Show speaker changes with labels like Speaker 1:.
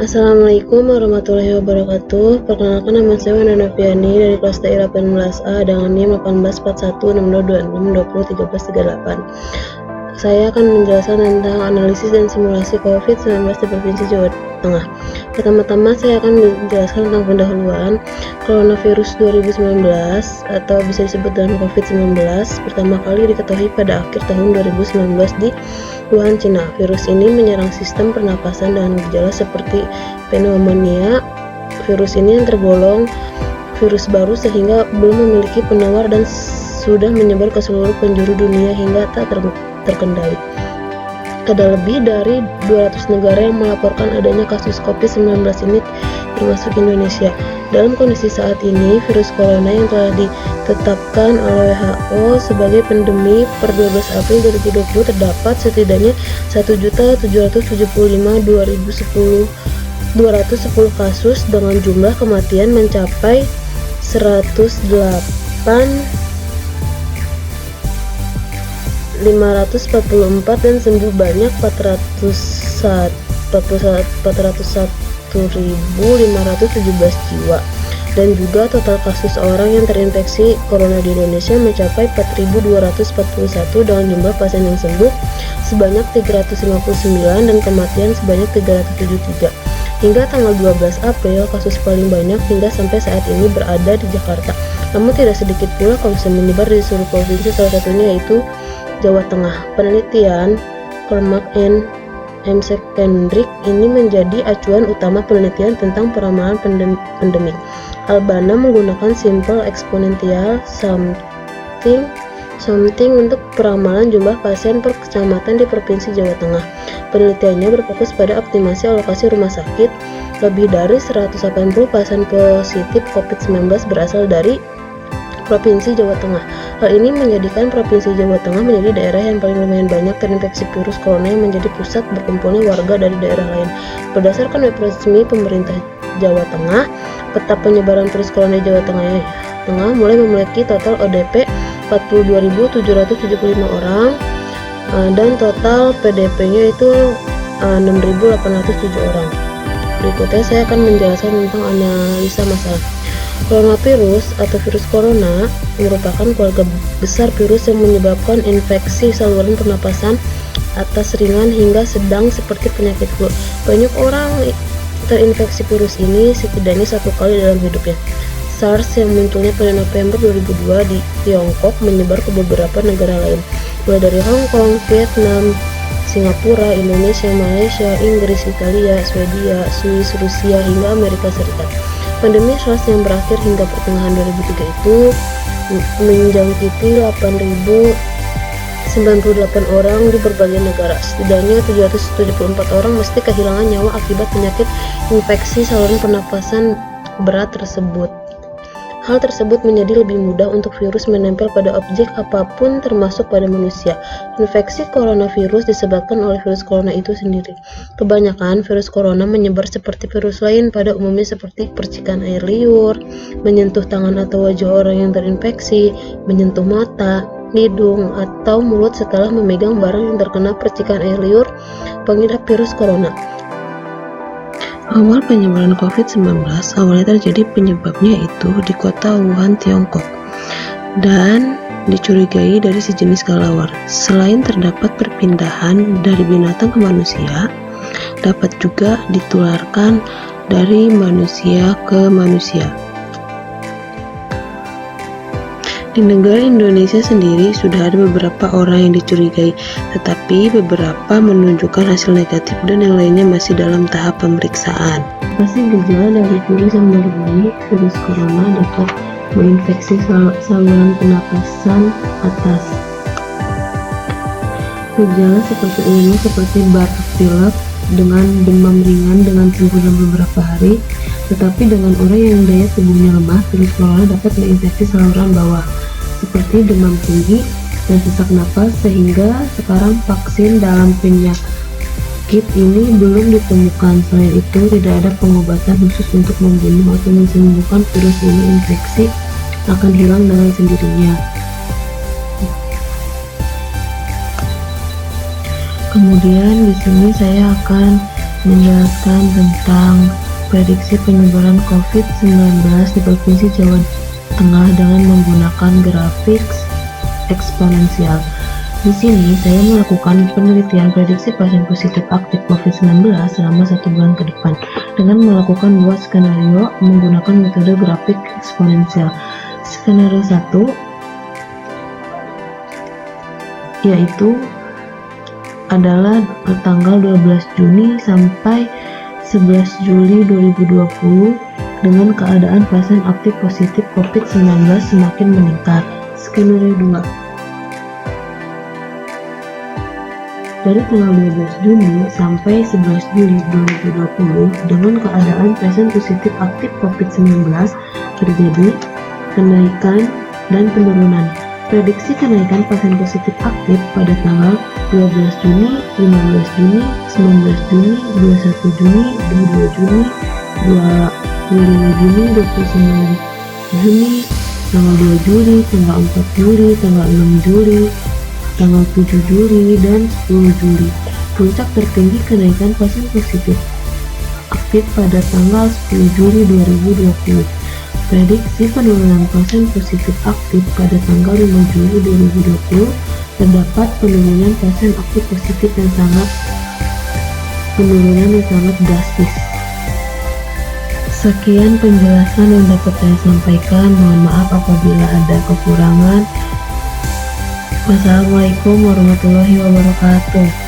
Speaker 1: Assalamualaikum warahmatullahi wabarakatuh. Perkenalkan, nama saya Wanda Noviani dari kelas TI 18A dengan NIM 18416226201338. Saya akan menjelaskan tentang analisis dan simulasi COVID-19 di Provinsi Jawa Tengah. Pertama-tama saya akan menjelaskan tentang pendahuluan. Coronavirus 2019 atau bisa disebut dengan COVID-19 pertama kali diketahui pada akhir tahun 2019 di Wuhan, Cina. Virus ini menyerang sistem pernapasan dengan gejala seperti pneumonia. Virus ini yang tergolong virus baru sehingga belum memiliki penawar dan sudah menyebar ke seluruh penjuru dunia hingga tak terkendali. Ada lebih dari 200 negara yang melaporkan adanya kasus COVID-19 ini, termasuk Indonesia. Dalam kondisi saat ini, virus corona yang telah ditetapkan oleh WHO sebagai pandemi per 12 April 2020 terdapat setidaknya 1.775.210 kasus dengan jumlah kematian mencapai 108.544 dan sembuh banyak 401.517 jiwa, dan juga total kasus orang yang terinfeksi corona di Indonesia mencapai 4.241 dengan jumlah pasien yang sembuh sebanyak 359 dan kematian sebanyak 373. Hingga tanggal 12 April, kasus paling banyak hingga sampai saat ini berada di Jakarta. Namun tidak sedikit pula kasus yang menyebar di seluruh provinsi, salah satunya yaitu Jawa Tengah. Penelitian Kermak and Msekendrick ini menjadi acuan utama penelitian tentang peramalan pandemik. Albana menggunakan simple exponential something untuk peramalan jumlah pasien per kecamatan di Provinsi Jawa Tengah. Penelitiannya berfokus pada optimasi alokasi rumah sakit. Lebih dari 180 pasien positif COVID-19 berasal dari Provinsi Jawa Tengah. Hal ini menjadikan Provinsi Jawa Tengah menjadi daerah yang paling lumayan banyak terinfeksi virus corona yang menjadi pusat berkumpulnya warga dari daerah lain. Berdasarkan web resmi pemerintah Jawa Tengah, peta penyebaran virus corona di Jawa Tengah mulai memiliki total ODP 42.775 orang dan total PDP-nya itu 6.807 orang. Berikutnya saya akan menjelaskan tentang analisa masalah. Coronavirus atau virus corona merupakan keluarga besar virus yang menyebabkan infeksi saluran pernapasan atas ringan hingga sedang seperti penyakit flu. Banyak orang terinfeksi virus ini setidaknya satu kali dalam hidupnya. SARS yang munculnya pada November 2002 di Tiongkok menyebar ke beberapa negara lain, mulai dari Hong Kong, Vietnam, Singapura, Indonesia, Malaysia, Inggris, Italia, Swedia, Swiss, Rusia, hingga Amerika Serikat. Pandemi SARS yang berakhir hingga pertengahan 2003 itu menjangkiti 8.098 orang di berbagai negara. Setidaknya 774 orang mesti kehilangan nyawa akibat penyakit infeksi saluran pernapasan berat tersebut. Hal tersebut menjadi lebih mudah untuk virus menempel pada objek apapun termasuk pada manusia. Infeksi coronavirus disebabkan oleh virus corona itu sendiri. Kebanyakan virus corona menyebar seperti virus lain pada umumnya seperti percikan air liur, menyentuh tangan atau wajah orang yang terinfeksi, menyentuh mata, hidung, atau mulut setelah memegang barang yang terkena percikan air liur pengidap virus corona. Awal penyebaran COVID-19 awalnya terjadi penyebabnya itu di kota Wuhan, Tiongkok, dan dicurigai dari sejenis kelelawar. Selain terdapat perpindahan dari binatang ke manusia, dapat juga ditularkan dari manusia ke manusia. Di negara Indonesia sendiri sudah ada beberapa orang yang dicurigai, tetapi beberapa menunjukkan hasil negatif dan yang lainnya masih dalam tahap pemeriksaan. Pasti gejala dari virus yang baru ini, virus corona dapat menginfeksi saluran pernapasan atas. Gejala seperti ini seperti batuk pilek dengan demam ringan dengan sembuh dalam beberapa hari, tetapi dengan orang yang daya tubuhnya lemah, virus corona dapat menginfeksi saluran bawah seperti demam tinggi dan sesak napas, sehingga sekarang vaksin dalam penyakit ini belum ditemukan. Selain itu, tidak ada pengobatan khusus untuk membunuh atau menyembuhkan virus ini. Infeksi akan hilang dengan sendirinya. Kemudian di sini saya akan menjelaskan tentang prediksi penyebaran COVID-19 di Provinsi Jawa Tengah dengan menggunakan grafik eksponensial. Di sini saya melakukan penelitian prediksi pasien positif aktif COVID-19 selama 1 bulan ke depan dengan melakukan 2 skenario menggunakan metode grafik eksponensial. Skenario 1 yaitu adalah tanggal 12 Juni sampai 11 Juli 2020 dengan keadaan pasien aktif positif COVID-19 semakin meningkat. Skenario 2 dari tanggal 12 Juni sampai 11 Juli 2020 dengan keadaan pasien positif aktif COVID-19 terjadi kenaikan dan penurunan. Prediksi kenaikan pasien positif aktif pada tanggal 12 Juni, 15 Juni, 19 Juni, 21 Juni, 22 Juni, 25 Juni, 29 Juni, tanggal 2 Juli, tanggal 4 Juli, tanggal 6 Juli, tanggal 7 Juli, dan 10 Juli. Puncak tertinggi kenaikan pasien positif aktif pada tanggal 10 Juli 2020. Prediksi penurunan pasien positif aktif pada tanggal 5 Juli 2020. Terdapat penurunan pasien aktif positif yang sangat drastis. Sekian penjelasan yang dapat saya sampaikan. Mohon maaf apabila ada kekurangan. Wassalamualaikum warahmatullahi wabarakatuh.